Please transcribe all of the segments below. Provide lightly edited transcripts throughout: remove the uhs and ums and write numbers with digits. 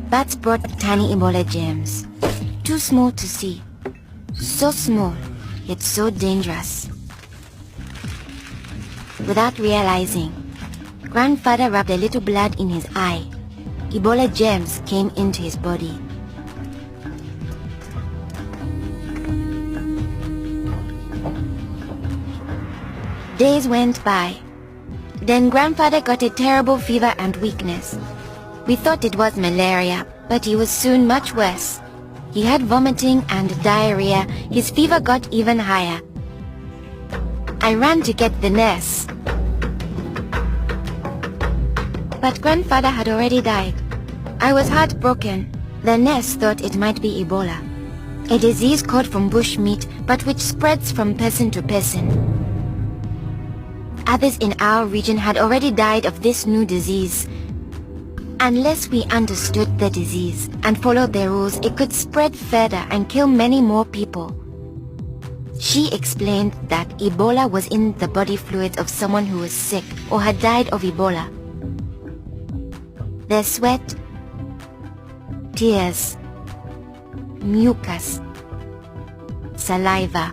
Bats brought tiny Ebola germs, too small to see, so small, yet so dangerous. Without realizing, Grandfather rubbed a little blood in his eye. Ebola germs came into his body. Days went by. Then Grandfather got a terrible fever and weakness. We thought it was malaria, but he was soon much worse. He had vomiting and diarrhea. His fever got even higher. I ran to get the nurse. But Grandfather had already died. I was heartbroken. The nurse thought it might be Ebola, a disease caught from bush meat, but which spreads from person to person. Others in our region had already died of this new disease. Unless we understood the disease and followed the rules, it could spread further and kill many more people. She explained that Ebola was in the body fluids of someone who was sick or had died of Ebola. Their sweat, tears, mucus, saliva,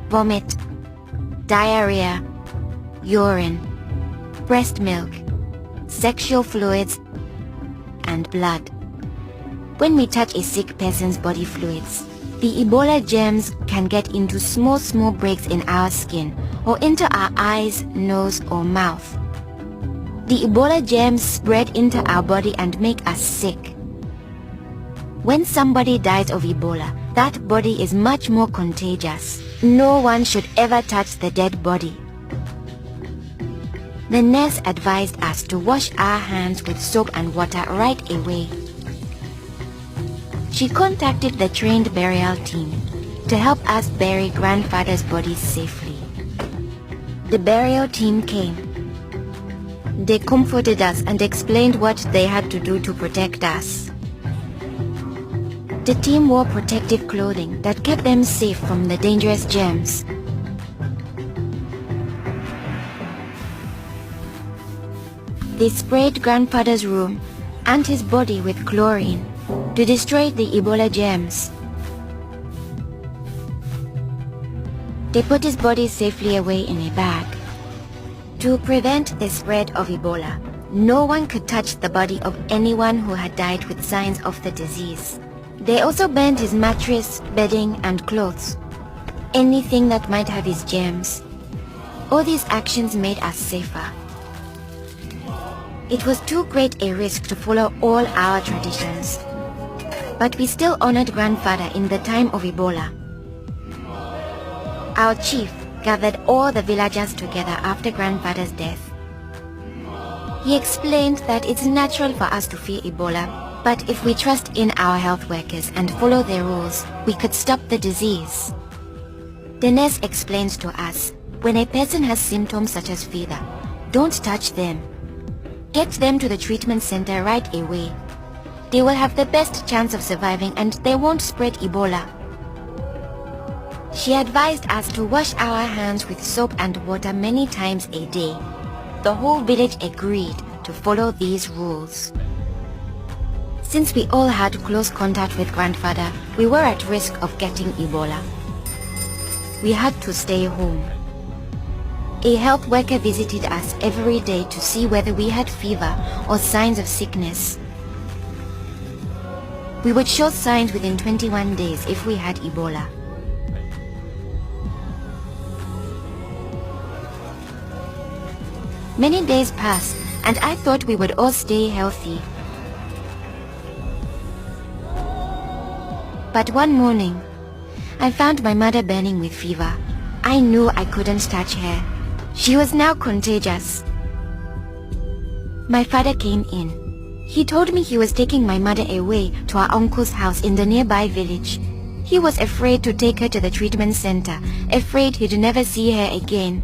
vomit, diarrhea, urine, breast milk, sexual fluids, and blood. When we touch a sick person's body fluids, the Ebola germs can get into small breaks in our skin or into our eyes, nose, or mouth. The Ebola germs spread into our body and make us sick. When somebody dies of Ebola, that body is much more contagious. No one should ever touch the dead body. The nurse advised us to wash our hands with soap and water right away. She contacted the trained burial team to help us bury Grandfather's body safely. The burial team came. They comforted us and explained what they had to do to protect us. The team wore protective clothing that kept them safe from the dangerous germs. They sprayed Grandfather's room and his body with chlorine to destroy the Ebola germs. They put his body safely away in a bag. To prevent the spread of Ebola, no one could touch the body of anyone who had died with signs of the disease. They also burned his mattress, bedding, and clothes, anything that might have his germs. All these actions made us safer. It was too great a risk to follow all our traditions, but we still honored Grandfather in the time of Ebola. Our chief gathered all the villagers together after Grandfather's death. He explained that it's natural for us to fear Ebola, but if we trust in our health workers and follow their rules, we could stop the disease. The nurse explains to us, when a person has symptoms such as fever, don't touch them. Get them to the treatment center right away. They will have the best chance of surviving and they won't spread Ebola. She advised us to wash our hands with soap and water many times a day. The whole village agreed to follow these rules. Since we all had close contact with Grandfather, we were at risk of getting Ebola. We had to stay home. A health worker visited us every day to see whether we had fever or signs of sickness. We would show signs within 21 days if we had Ebola. Many days passed, and I thought we would all stay healthy. But one morning, I found my mother burning with fever. I knew I couldn't touch her. She was now contagious. My father came in. He told me he was taking my mother away to our uncle's house in the nearby village. He was afraid to take her to the treatment center, afraid he'd never see her again.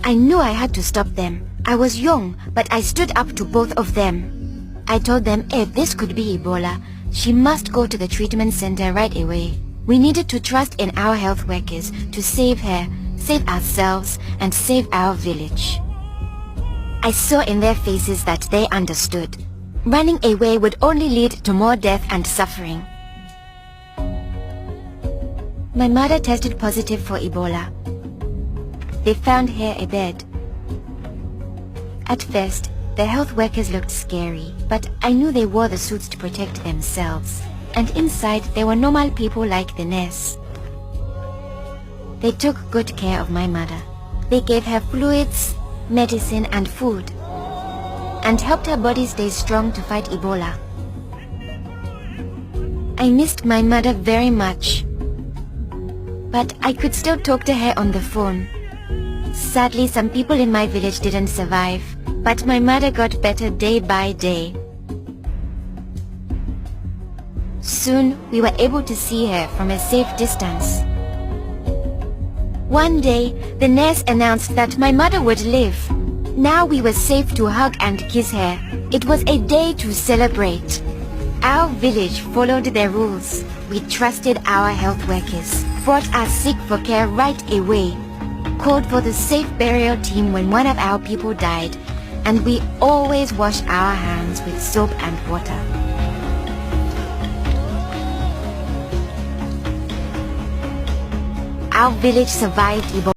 I knew I had to stop them. I was young, but I stood up to both of them. I told them if this could be Ebola, she must go to the treatment center right away. We needed to trust in our health workers to save her, save ourselves, and save our village. I saw in their faces that they understood. Running away would only lead to more death and suffering. My mother tested positive for Ebola. They found her a bed. At first, the health workers looked scary, but I knew they wore the suits to protect themselves. And inside, they were normal people like the nurse. They took good care of my mother. They gave her fluids, medicine and food, and helped her body stay strong to fight Ebola. I missed my mother very much, but I could still talk to her on the phone. Sadly, some people in my village didn't survive, but my mother got better day by day. Soon, we were able to see her from a safe distance. One day, the nurse announced that my mother would live. Now we were safe to hug and kiss her. It was a day to celebrate. Our village followed their rules. We trusted our health workers, brought our sick for care right away, called for the safe burial team when one of our people died, and we always washed our hands with soap and water. Our village survived Ebola.